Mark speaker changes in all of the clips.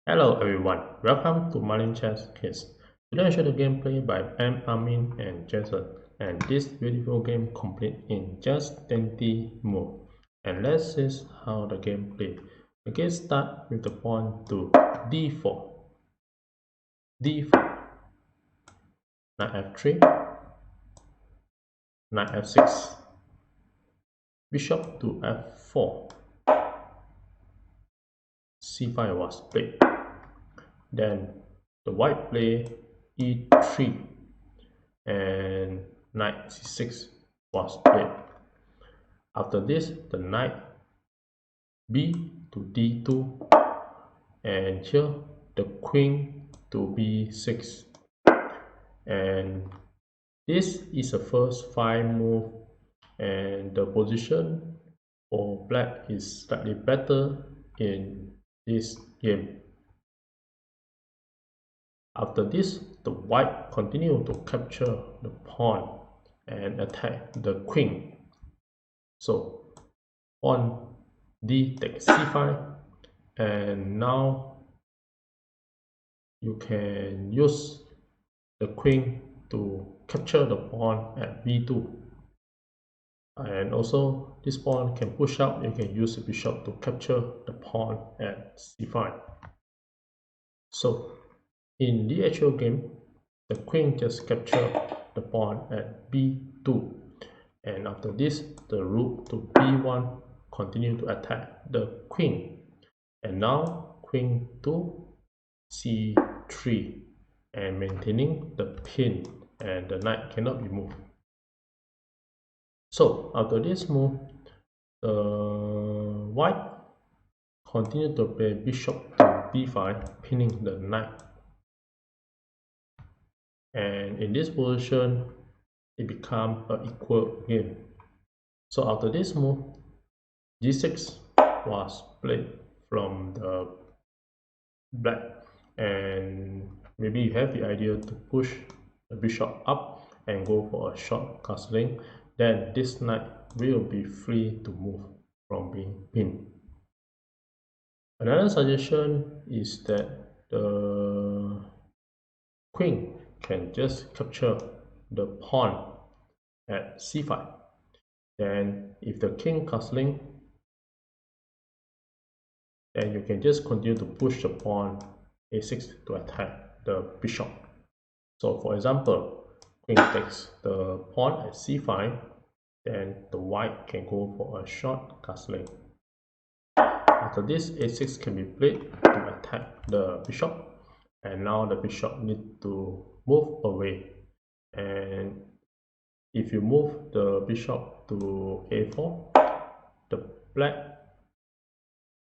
Speaker 1: Hello everyone, welcome to Marlin Chess Kids. Today I show the gameplay by Amin and Jason, and this beautiful game complete in just 20 moves. And let's see how the game play. The game start with the pawn to d4, d4, knight f3, knight f6, bishop to f4, c5 was played. Then the white play e3 and knight c6 was played. After this, the knight b to d2 and here the queen to b6, and this is the first 5 move, and the position for black is slightly better in this game. After this, the white continue to capture the pawn and attack the queen. So pawn d takes c5, and now you can use the queen to capture the pawn at b2, and also this pawn can push up. You can use the bishop to capture the pawn at c5. So in the actual game, the queen just captured the pawn at b2, and after this the rook to b1 continue to attack the queen, and now queen to c3 and maintaining the pin, and the knight cannot be moved. So after this move, the white continue to play bishop to b5, pinning the knight, and in this position it becomes an equal game. So after this move, g6 was played from the black, and maybe you have the idea to push the bishop up and go for a short castling, then this knight will be free to move from being pinned. Another suggestion is that the queen can just capture the pawn at c5. Then if the king castling, then you can just continue to push the pawn a6 to attack the bishop. So for example, queen takes the pawn at c5, then the white can go for a short castling. After this, a6 can be played to attack the bishop, and now the bishop needs to move away, and if you move the bishop to a4, the black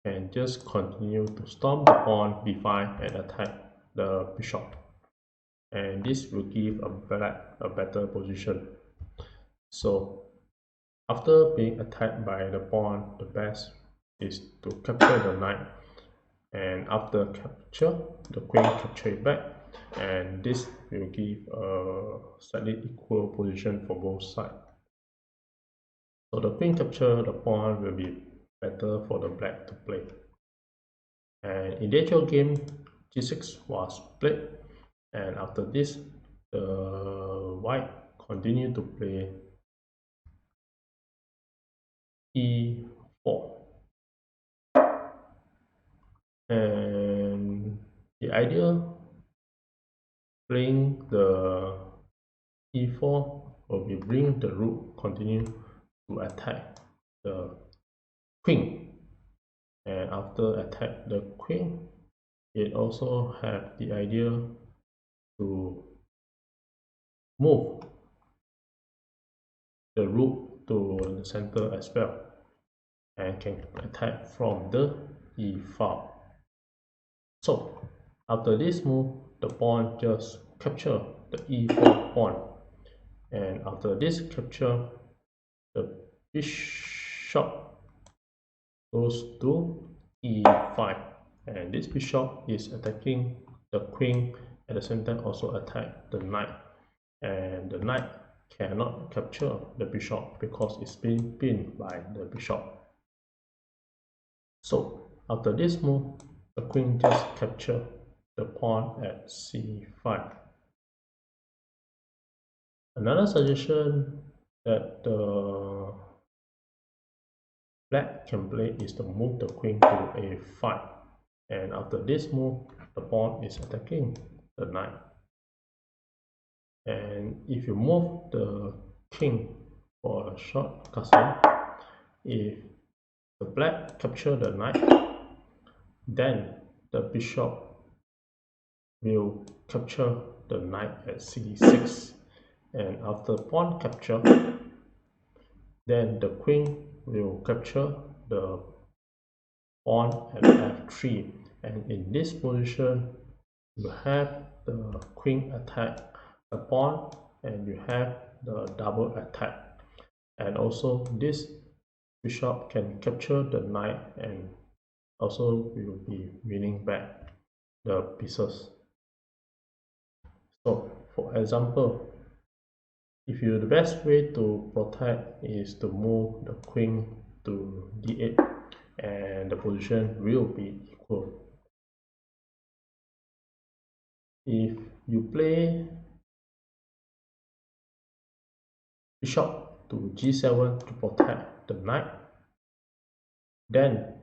Speaker 1: can just continue to storm the pawn b5 and attack the bishop, and this will give a black a better position. So after being attacked by the pawn, the best is to capture the knight, and after capture, the queen capture it back, and this will give a slightly equal position for both sides. So the queen capture the pawn will be better for the black to play. And in the actual game, g6 was played, and after this, the white continued to play e4. And the idea playing the e4 will be bring the rook continue to attack the queen, and after attack the queen, it also have the idea to move the rook to the center as well, and can attack from the e file. So after this move, the pawn just capture the e4 pawn, and after this capture, the bishop goes to e5, and this bishop is attacking the queen, at the same time also attack the knight, and the knight cannot capture the bishop because it's been pinned by the bishop. So after this move, the queen just capture the pawn at c5. Another suggestion that the black can play is to move the queen to a5, and after this move the pawn is attacking the knight. And if you move the king for a short castle, if the black capture the knight, then the bishop will capture the knight at c6, and after pawn capture, then the queen will capture the pawn at f3, and in this position you have the queen attack the pawn and you have the double attack, and also this bishop can capture the knight and also will be winning back the pieces. So for example, if the best way to protect is to move the queen to d8 and the position will be equal. If you play bishop to g7 to protect the knight, then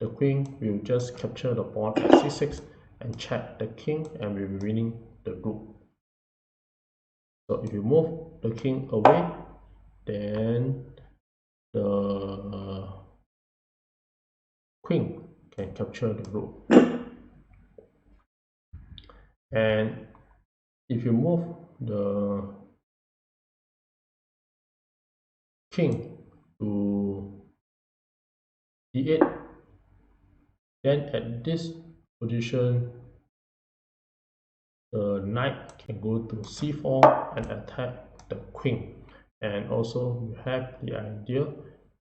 Speaker 1: the queen will just capture the pawn at c6 and check the king and will be winning the rook. So if you move the king away, then the queen can capture the rook. And if you move the king to d8, then at this position the knight can go to c4 and attack the queen, and also you have the idea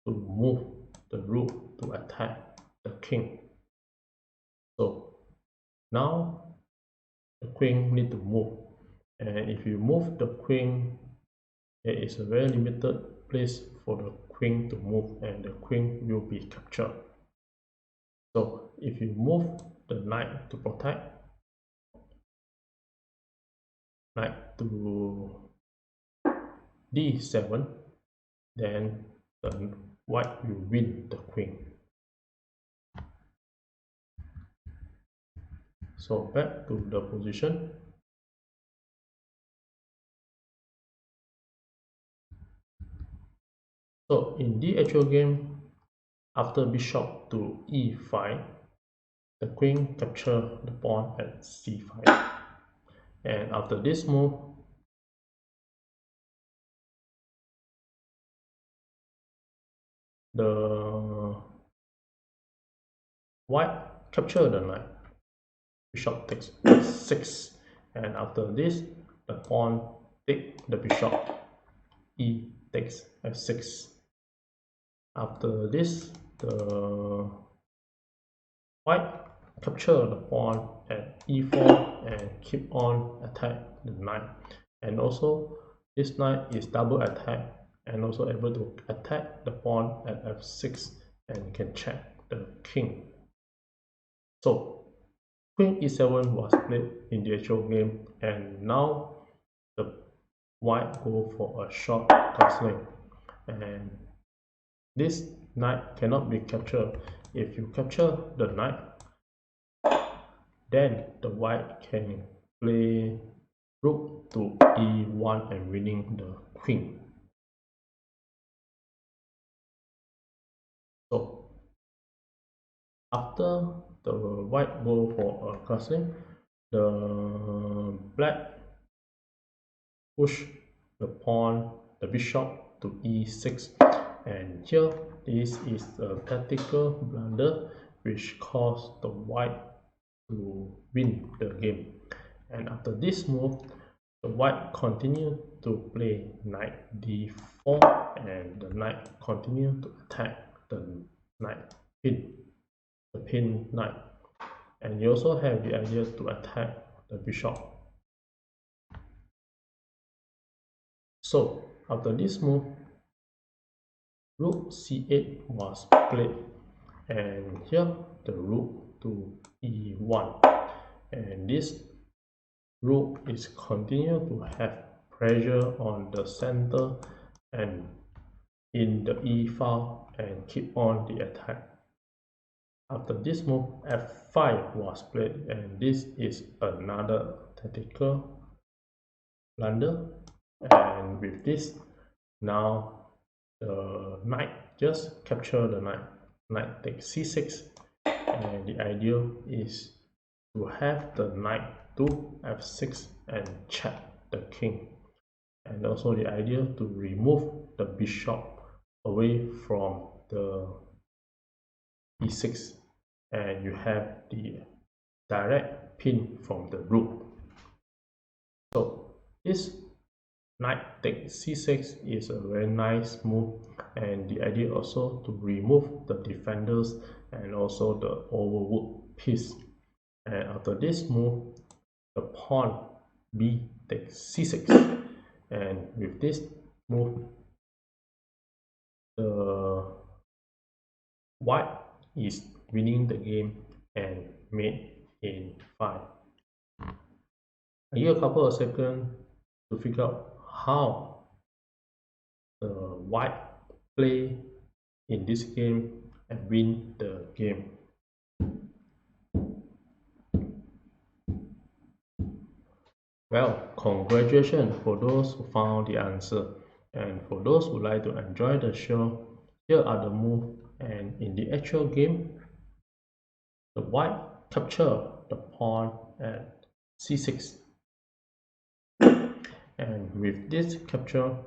Speaker 1: to move the rook to attack the king. So now the queen need to move, and if you move the queen, there is a very limited place for the queen to move and the queen will be captured. So if you move the knight to protect, knight to d7, then the white will win the queen. So back to the position. So in the actual game, after bishop to e5, the queen capture the pawn at c5, and after this move, the white capture the knight. Bishop takes f6, and after this the pawn take the bishop, e takes f6. After this the white capture the pawn at e4 and keep on attack the knight, and also this knight is double attack and also able to attack the pawn at f6 and can check the king. So Queen e7 was played in the actual game, and now the white go for a short castling, and this knight cannot be captured. If you capture the knight, then the white can play rook to e1 and winning the queen. So after the white go for a castling, the black push the pawn, the bishop to e6, and here this is a tactical blunder which caused the white to win the game. And after this move, the white continue to play knight d4, and the knight continue to attack the knight pin, the pin knight, and you also have the idea to attack the bishop. So after this move, rook c8 was played, and here the rook to e1, and this rook is continue to have pressure on the center and in the e file and keep on the attack. After this move, f5 was played, and this is another tactical blunder. And with this, now the knight just capture the knight. Knight takes c6, and the idea is to have the knight to f6 and check the king. And also the idea to remove the bishop away from the e6, and you have the direct pin from the rook. So this knight takes c6 is a very nice move, and the idea also to remove the defenders and also the overworked piece. And after this move, the pawn b takes c6, and with this move, the white is winning the game and mate in 5. I give a couple of seconds to figure out how the white play in this game and win the game. Well, congratulations for those who found the answer, and for those who like to enjoy the show, here are the moves. And in the actual game, the white capture the pawn at c6, and with this capture,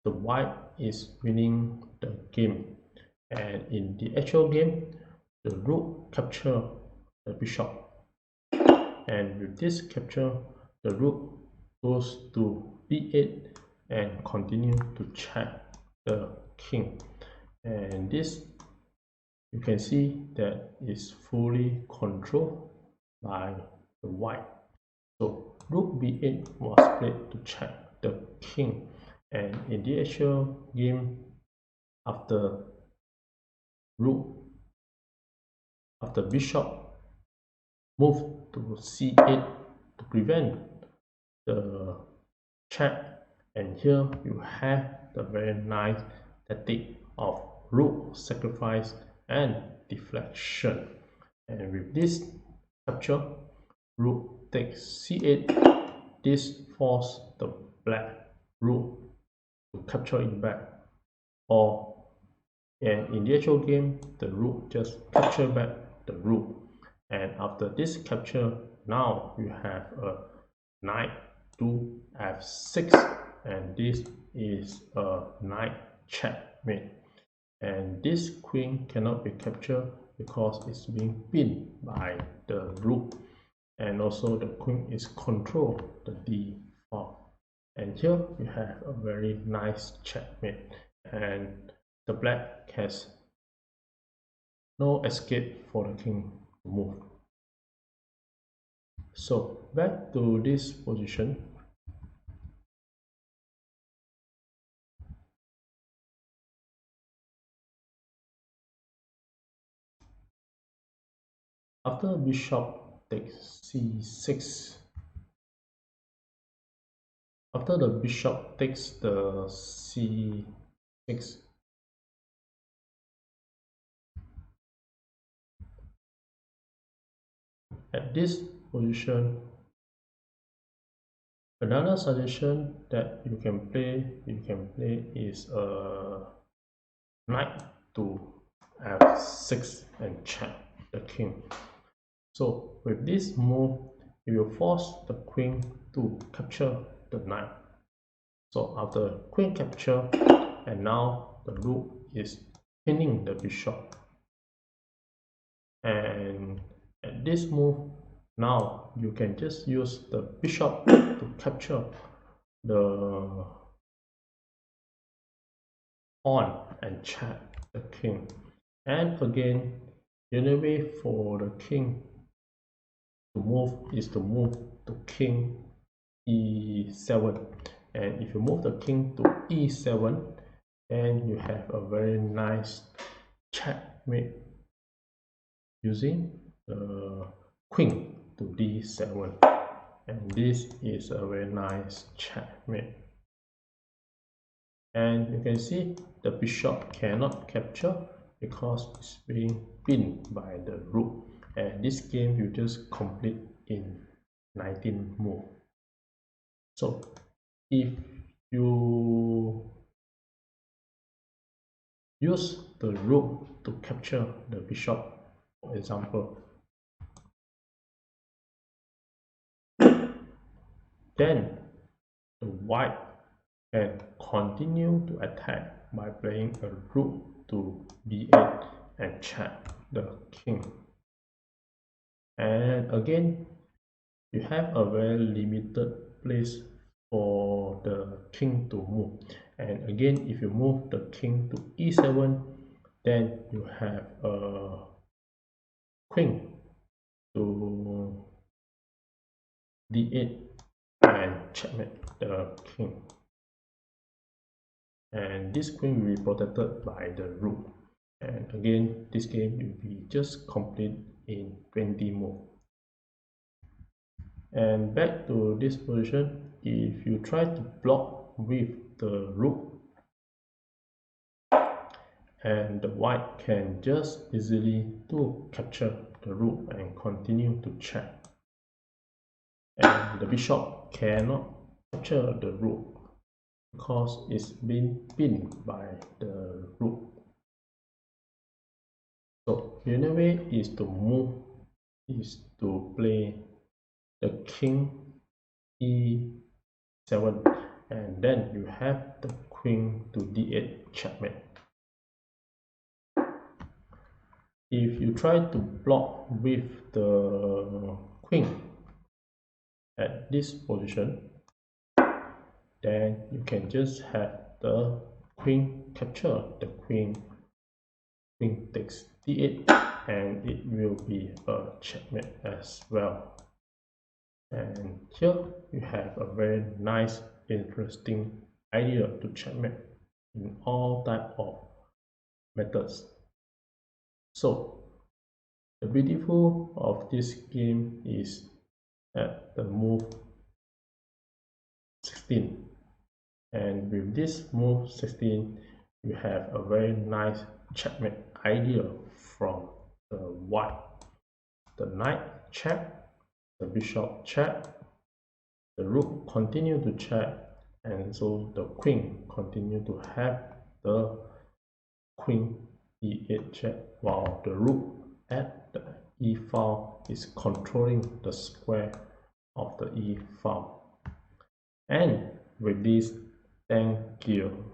Speaker 1: the white is winning the game. And in the actual game, the rook capture the bishop, and with this capture, the rook goes to b8 and continue to check the king. And this, you can see that is fully controlled by the white. So rook b8 was played to check the king, and in the actual game, after bishop moved to c8 to prevent the check, and here you have the very nice tactic of rook sacrifice and deflection. And with this capture, rook takes c8, this forces the black rook to capture it back, and in the actual game, the rook just capture back the rook. And after this capture, now you have a knight to f6, and this is a knight checkmate. And this queen cannot be captured because it's being pinned by the rook, and also the queen is controlled the d file. And here you have a very nice checkmate, and the black has no escape for the king to move. So back to this position. After bishop takes c6, after the bishop takes the c6, at this position, another suggestion that you can play is a knight to f6 and check the king. So with this move, it will force the queen to capture the knight. So after queen capture, and now the rook is pinning the bishop, and at this move, now you can just use the bishop to capture the pawn and check the king. And again, the only way for the king to move is to move to king e7, and if you move the king to e7, then you have a very nice checkmate using the queen to d7, and this is a very nice checkmate. And you can see the bishop cannot capture because it's being pinned by the rook, and this game you just complete in 19 moves. So if you use the rook to capture the bishop, for example, then the white can continue to attack by playing a rook to b8 and check the king. And again, you have a very limited place for the king to move. And again, if you move the king to e7, then you have a queen to d8 and checkmate the king. And this queen will be protected by the rook. And again, this game will be just complete in 20 moves. And back to this position, if you try to block with the rook, and the white can just easily to capture the rook and continue to check. And the bishop cannot capture the rook because it's been pinned by the rook. So the only way is to move, is to play the king e7, and then you have the queen to d8 checkmate. If you try to block with the queen at this position, then you can just have the queen capture the queen takes d8, and it will be a checkmate as well. And here you have a very nice, interesting idea to checkmate in all type of methods. So the beautiful of this game is at the move 16, and with this move 16 you have a very nice checkmate idea from the white. The knight check, the bishop check, the rook continue to check, and so the queen continue to have the queen e8 check, while the rook at the e file is controlling the square of the e file. And with this, thank you.